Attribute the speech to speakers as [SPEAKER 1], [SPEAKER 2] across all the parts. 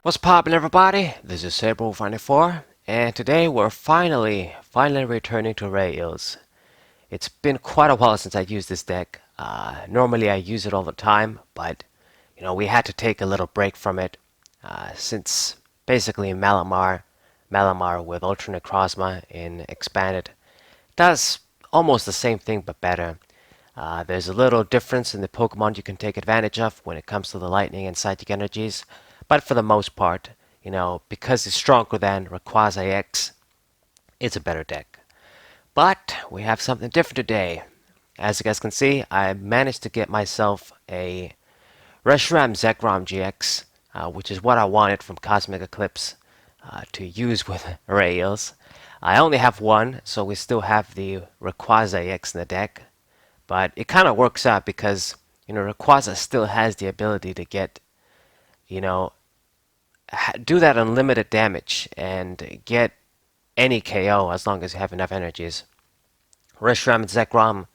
[SPEAKER 1] What's poppin', everybody? This is Saber94, and today we're finally returning to rayeels. It's been quite a while since I used this deck. Normally I use it all the time, but we had to take a little break from it since basically Malamar with alternate Necrozma in expanded does almost the same thing but better. There's a little difference in the Pokemon you can take advantage of when it comes to the lightning and psychic energies, but for the most part, because it's stronger than Rayquaza X, it's a better deck. But we have something different today. As you guys can see, I managed to get myself a Reshiram Zekrom GX, which is what I wanted from Cosmic Eclipse to use with rayeels. I only have one, so we still have the Rayquaza X in the deck. But it kind of works out because, Rayquaza still has the ability to get, you know, do that unlimited damage and get any KO as long as you have enough energies. Reshiram Zekrom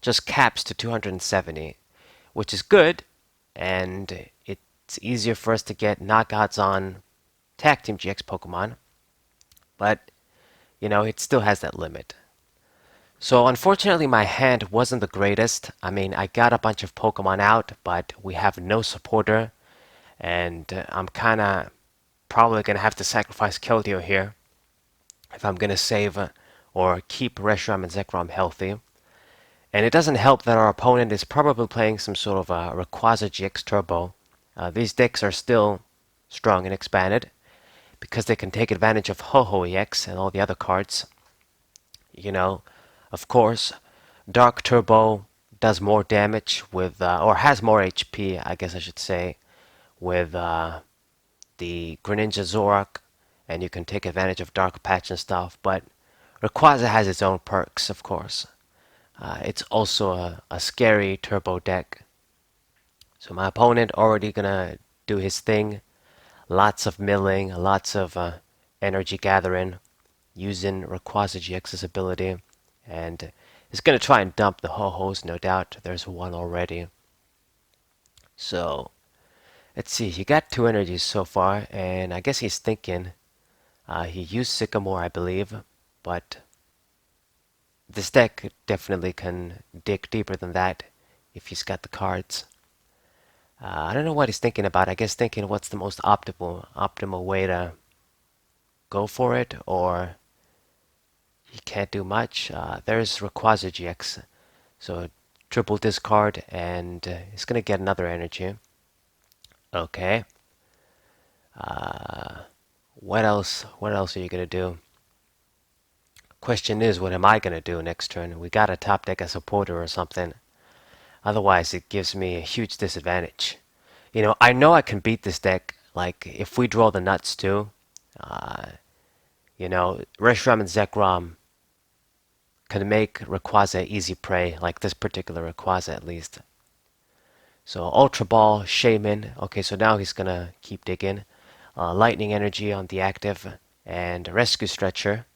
[SPEAKER 1] just caps to 270, which is good, and it's easier for us to get knockouts on Tag Team GX Pokemon, but, it still has that limit. So unfortunately my hand wasn't the greatest. I mean, I got a bunch of Pokemon out, but we have no supporter, and I'm kinda probably gonna have to sacrifice Keldeo here if I'm gonna save or keep Reshiram and Zekrom healthy. And it doesn't help that our opponent is probably playing some sort of a Rayquaza GX Turbo. These decks are still strong and expanded because they can take advantage of Ho-Oh EX and all the other cards. You know, of course, Dark Turbo does more damage with, or has more HP, I guess I should say, with the Greninja Zoroark, and you can take advantage of Dark Patch and stuff. But Rayquaza has its own perks, of course. It's also a scary turbo deck. So my opponent already gonna do his thing. Lots of milling, lots of energy gathering, using Rayquaza GX's ability, and he's gonna try and dump the Ho-Hos, no doubt. There's one already. So let's see. He got two energies so far, and I guess he's thinking. He used Sycamore, I believe, but this deck definitely can dig deeper than that if he's got the cards. I don't know what he's thinking about. I guess thinking what's the most optimal way to go for it, or he can't do much. There's Rayquaza GX, so triple discard, and he's gonna get another energy. Okay. Uh, what else? What else are you gonna do? Question is, what am I gonna do next turn? We gotta top deck a supporter or something. Otherwise, it gives me a huge disadvantage. I know I can beat this deck. Like, if we draw the nuts too, uh, Reshiram and Zekrom can make Rayquaza easy prey, like this particular Rayquaza at least. So, Ultra Ball, Shaman. Okay, so now he's gonna keep digging. Lightning Energy on the active, and Rescue Stretcher.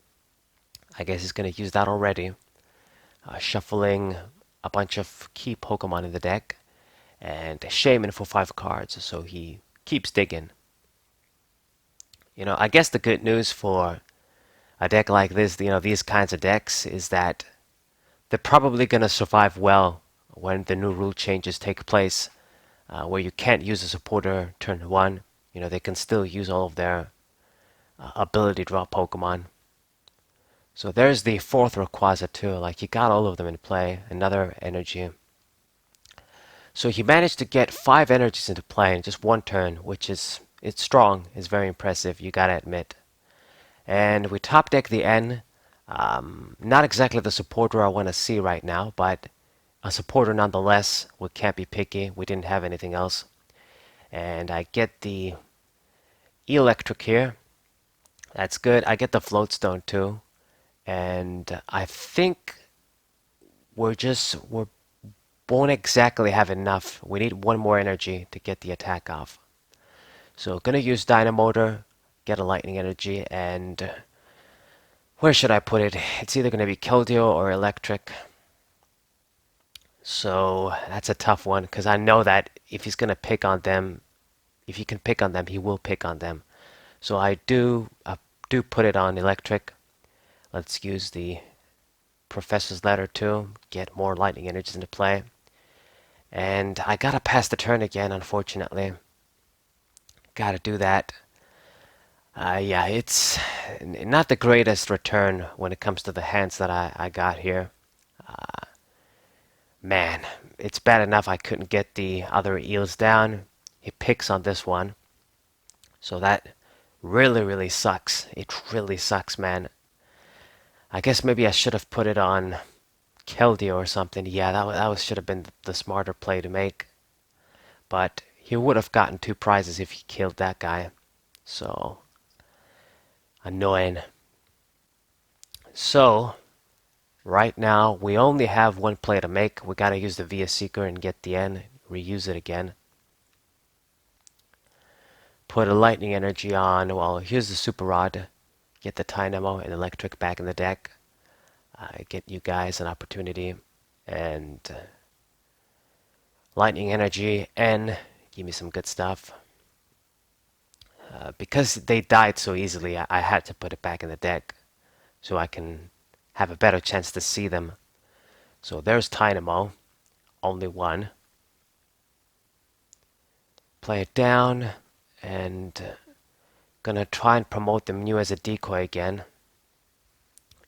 [SPEAKER 1] I guess he's gonna use that already. Shuffling a bunch of key Pokemon in the deck, and Shaman for 5 cards, so he keeps digging. I guess the good news for a deck like this, these kinds of decks, is that they're probably going to survive well when the new rule changes take place, where you can't use a supporter turn 1. They can still use all of their ability draw Pokemon. So there's the fourth Rayquaza too. Like, he got all of them in play. Another energy. So he managed to get 5 energies into play in just one turn, which is it's strong. It's very impressive, you gotta admit. And we top deck the N. Not exactly the supporter I want to see right now, but a supporter nonetheless. We can't be picky. We didn't have anything else. And I get the Eelektrik here. That's good. I get the Floatstone too. And I think we won't exactly have enough. We need one more energy to get the attack off. So gonna use dynamotor, get a lightning energy, and where should I put it? It's either gonna be Keldeo or electric. So that's a tough one because I know that if he's gonna pick on them, If you can pick on them, he will pick on them. So I do put it on electric. Let's use the Professor's Letter to get more lightning energies into play. And I gotta pass the turn again, unfortunately. Gotta do that. Yeah, it's not the greatest return when it comes to the hands that I got here. Man, it's bad enough I couldn't get the other eels down. He picks on this one. So that really, really sucks. It really sucks, man. I guess maybe I should have put it on Keldeo or something. Yeah, that should have been the smarter play to make. But he would have gotten 2 prizes if he killed that guy. So annoying. So right now we only have one play to make. We gotta use the Via Seeker and get the N, reuse it again. Put a lightning energy on. Well, here's the Super Rod. Get the Dynamo and Eelektrik back in the deck. Get you guys an opportunity. And lightning energy, N, give me some good stuff. Because they died so easily, I had to put it back in the deck so I can have a better chance to see them. So there's Dynamo, only one. Play it down, and gonna try and promote the Mew as a decoy again.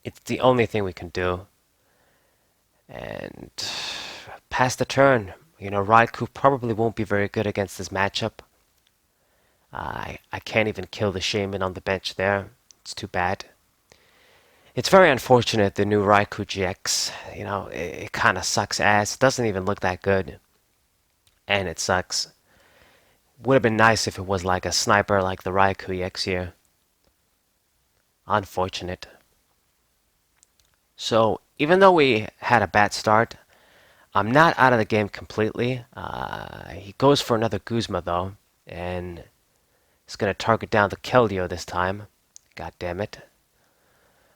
[SPEAKER 1] It's the only thing we can do. And pass the turn. You know, Raikou probably won't be very good against this matchup. I can't even kill the Shaman on the bench there. It's too bad. It's very unfortunate, the new Raikou GX. You know, it kind of sucks ass. It doesn't even look that good. And it sucks. Would have been nice if it was like a sniper like the Raikou EX here. Unfortunate. So, even though we had a bad start, I'm not out of the game completely. He goes for another Guzma though, and he's going to target down the Keldeo this time. God damn it.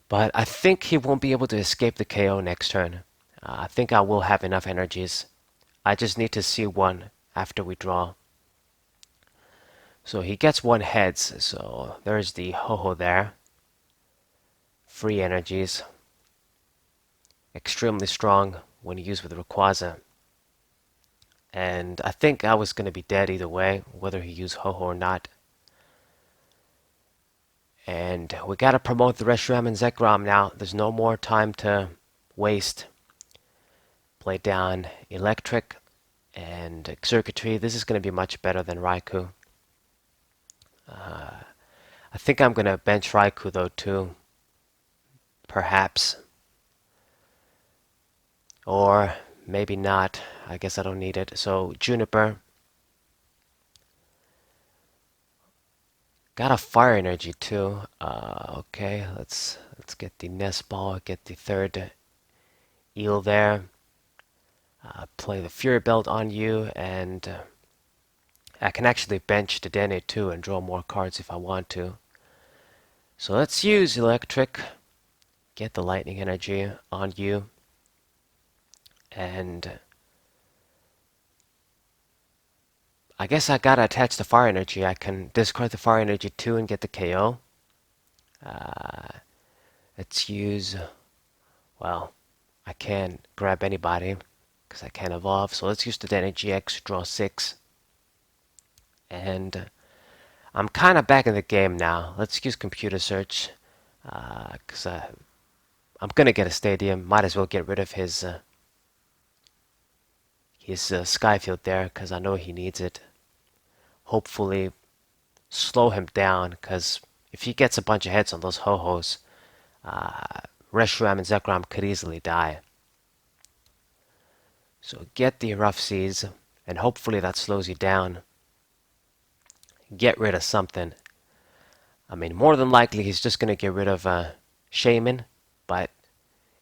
[SPEAKER 1] But I think he won't be able to escape the KO next turn. I think I will have enough energies. I just need to see one after we draw. So he gets one heads, so there's the Ho-Ho there. Free energies. Extremely strong when used with Rayquaza. And I think I was going to be dead either way, whether he used Ho-Ho or not. And we gotta promote the Reshiram Zekrom now. There's no more time to waste. Play down Eelektrik and Circuitry. This is going to be much better than Raikou. I think I'm going to bench Raikou though too. Perhaps. Or maybe not. I guess I don't need it. So Juniper. Got a fire energy too. Okay, let's get the nest ball, get the third eel there. Play the Fury Belt on you, and I can actually bench the Dene too and draw more cards if I want to. So let's use Eelektrik, get the lightning energy on you, and I guess I gotta attach the fire energy. I can discard the fire energy too and get the KO. Let's use, well, I can't grab anybody because I can't evolve. So let's use the Dene GX, draw 6. And I'm kind of back in the game now. Let's use computer search because I'm gonna get a stadium. Might as well get rid of his Skyfield there because I know he needs it. Hopefully slow him down because if he gets a bunch of hits on those Ho-Hos, Reshiram and Zekrom could easily die. So get the Rough Seas, and hopefully that slows you down. Get rid of something. I mean, more than likely he's just going to get rid of Shaman, but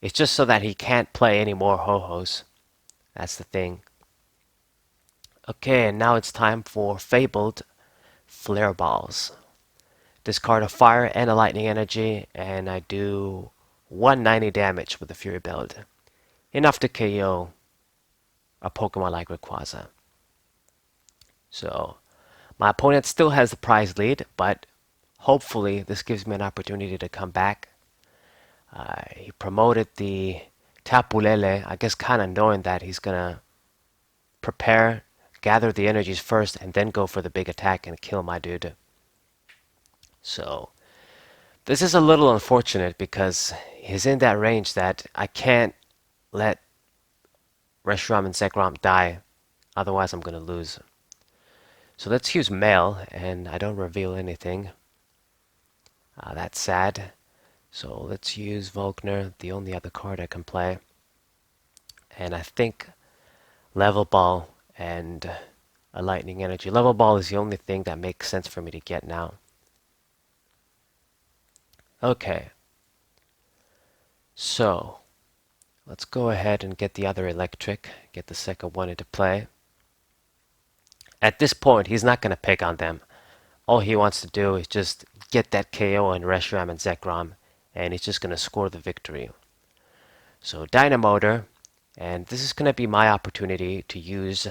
[SPEAKER 1] it's just so that he can't play any more Ho-Hos. That's the thing. Okay, and now it's time for Fabled Flare Balls. Discard a fire and a lightning energy, and I do 190 damage with the Fury Belt. Enough to KO a Pokemon like Rayquaza. So, My opponent still has the prize lead, but hopefully this gives me an opportunity to come back. He promoted the Tapulele, I guess kind of knowing that he's going to prepare, gather the energies first, and then go for the big attack and kill my dude. So this is a little unfortunate because he's in that range that I can't let Reshiram and Zekrom die, otherwise I'm going to lose. So let's use Mail, and I don't reveal anything. That's sad. So let's use Volkner, the only other card I can play. And I think Level Ball and a Lightning Energy. Level Ball is the only thing that makes sense for me to get now. Okay. So let's go ahead and get the other Eelektrik, get the second one into play. At this point, he's not going to pick on them. All he wants to do is just get that KO on Reshiram and Zekrom, and he's just going to score the victory. So dynamotor, and this is going to be my opportunity to use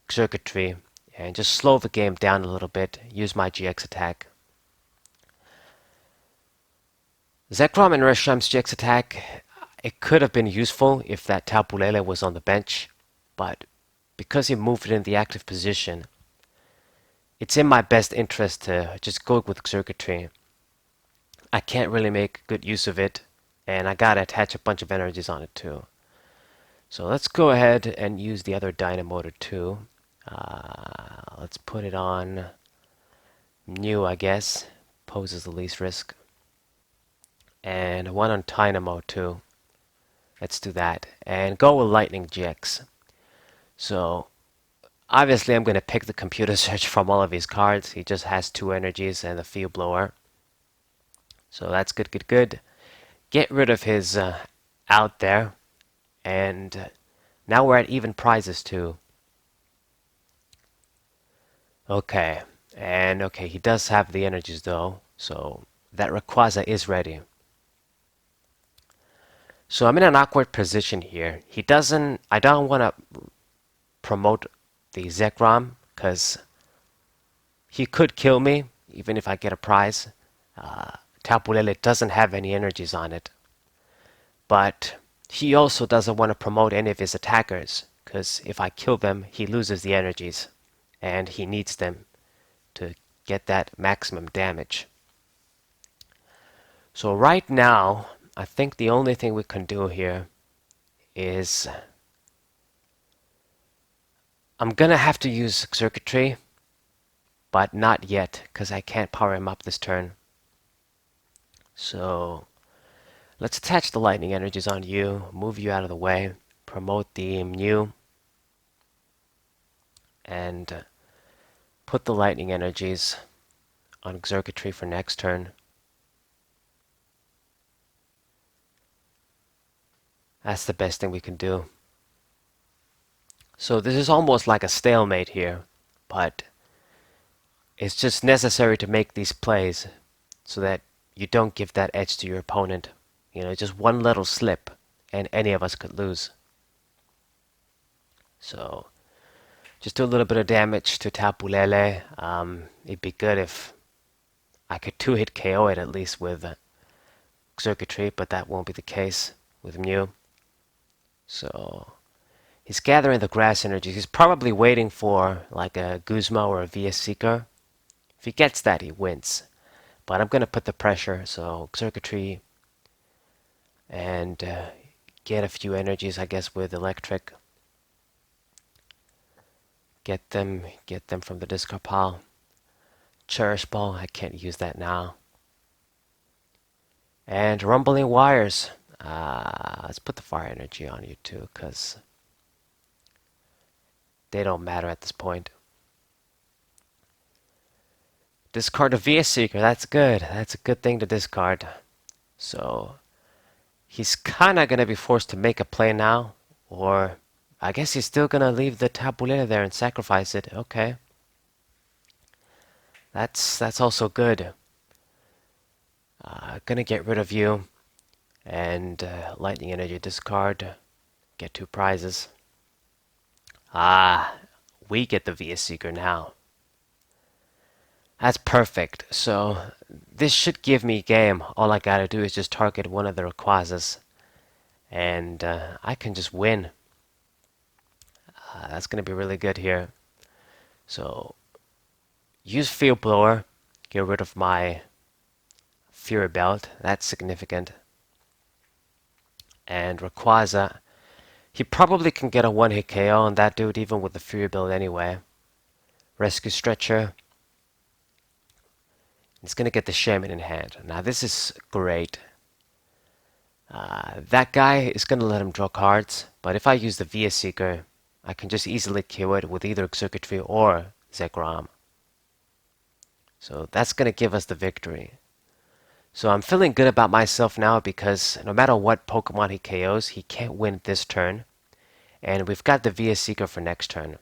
[SPEAKER 1] circuitry and just slow the game down a little bit, use my GX attack. Zekrom and Reshiram's GX attack, it could have been useful if that Tapulele was on the bench, but because he moved it in the active position, it's in my best interest to just go with circuitry. I can't really make good use of it, and I gotta attach a bunch of energies on it too. So let's go ahead and use the other dynamotor too. Let's put it on new, I guess. Poses the least risk. And one on Dynamo too. Let's do that. And go with Lightning GX. So obviously I'm going to pick the computer search from all of his cards. He just has 2 energies and the field blower. So that's good, good, good. Get rid of his out there. And now we're at even prizes too. Okay. And okay, he does have the energies though. So that Rayquaza is ready. So I'm in an awkward position here. I don't want to promote the Zekrom because he could kill me even if I get a prize. Tapulele doesn't have any energies on it. But he also doesn't want to promote any of his attackers because if I kill them, he loses the energies and he needs them to get that maximum damage. So right now, I think the only thing we can do here is I'm gonna have to use circuitry, but not yet because I can't power him up this turn. So let's attach the lightning energies on you, move you out of the way, promote the Mew, and put the lightning energies on circuitry for next turn. That's the best thing we can do. So this is almost like a stalemate here, but it's just necessary to make these plays so that you don't give that edge to your opponent. You know, just one little slip and any of us could lose. So just do a little bit of damage to Tapulele. It'd be good if I could 2-hit KO it at least with circuitry, but that won't be the case with Mew. So he's gathering the grass energies. He's probably waiting for like a Guzma or a VS Seeker. If he gets that, he wins. But I'm going to put the pressure, so circuitry and get a few energies, I guess, with Eelektrik. Get them from the discard pile. Cherish Ball, I can't use that now. And Rumbling Wires. Let's put the fire energy on you too, because they don't matter at this point. Discard a VS Seeker, that's good. That's a good thing to discard. So he's kinda gonna be forced to make a play now, or I guess he's still gonna leave the Tabuleta there and sacrifice it. Okay. That's also good. Gonna get rid of you and lightning energy discard. Get 2 prizes. We get the VS Seeker now. That's perfect. So this should give me game. All I gotta do is just target one of the Rayquazas, and I can just win. That's gonna be really good here. So use Field Blower, get rid of my Fury Belt. That's significant. And Rayquaza, he probably can get a one-hit KO on that dude even with the Fury Belt anyway. Rescue Stretcher. He's gonna get the Shaman in hand. Now this is great. That guy is gonna let him draw cards, but if I use the Via Seeker, I can just easily kill it with either Circuitry or Zekrom. So that's gonna give us the victory. So I'm feeling good about myself now because no matter what Pokemon he KOs, he can't win this turn. And we've got the Via Seeker for next turn.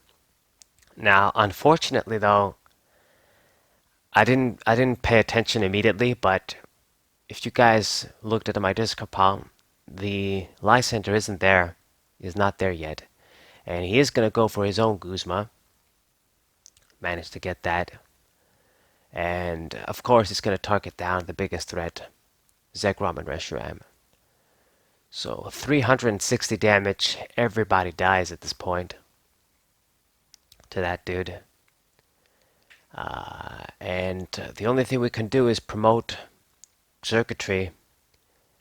[SPEAKER 1] Now, unfortunately though, I didn't pay attention immediately, but if you guys looked at my Discord pal, the Lysander isn't there. Is not there yet. And he is gonna go for his own Guzma. Managed to get that. And of course he's gonna target down the biggest threat, Zekrom and Reshiram. So 360 damage, everybody dies at this point to that dude. And the only thing we can do is promote Circuitry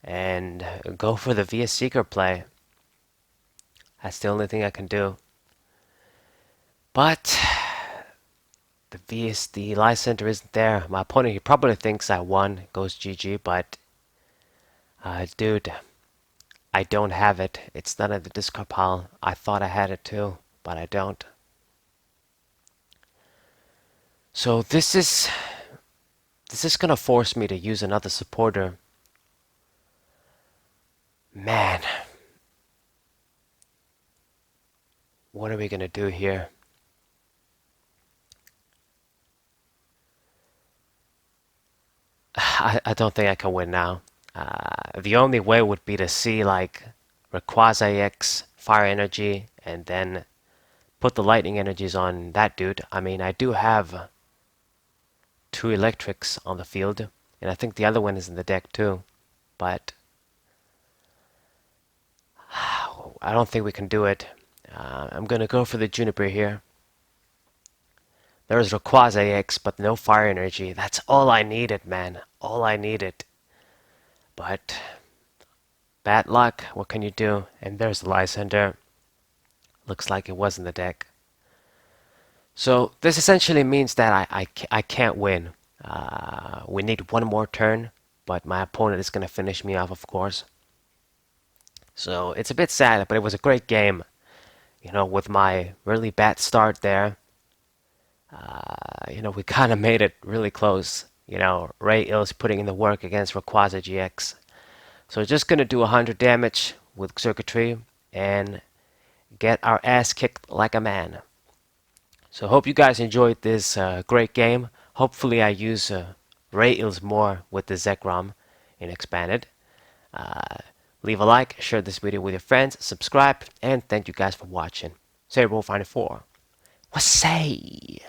[SPEAKER 1] and go for the Via Seeker play. That's the only thing I can do. But the Lysander isn't there. My opponent, he probably thinks I won, goes GG, but dude, I don't have it. It's not in the Discord pile. I thought I had it too, but I don't. So this is gonna force me to use another supporter. Man, what are we gonna do here? I don't think I can win now. The only way would be to see like Rayquaza EX, Fire Energy, and then put the Lightning Energies on that dude. I mean, I do have two Eelektriks on the field, and I think the other one is in the deck too. But I don't think we can do it. I'm gonna go for the Juniper here. There's Rayquaza EX, but no Fire Energy. That's all I needed, man. All I needed. But bad luck. What can you do? And there's the Lysander. Looks like it was in the deck. So this essentially means that I can't win. We need one more turn, but my opponent is going to finish me off, of course. So it's a bit sad, but it was a great game. You know, with my really bad start there, you know, we kind of made it really close. You know, Rayeels putting in the work against Rayquaza GX. So just going to do 100 damage with Circuitry and get our ass kicked like a man. So hope you guys enjoyed this great game. Hopefully I use Rayeels more with the Zekrom in Expanded. Leave a like, share this video with your friends, subscribe, and thank you guys for watching. Cerebral 4. What's say?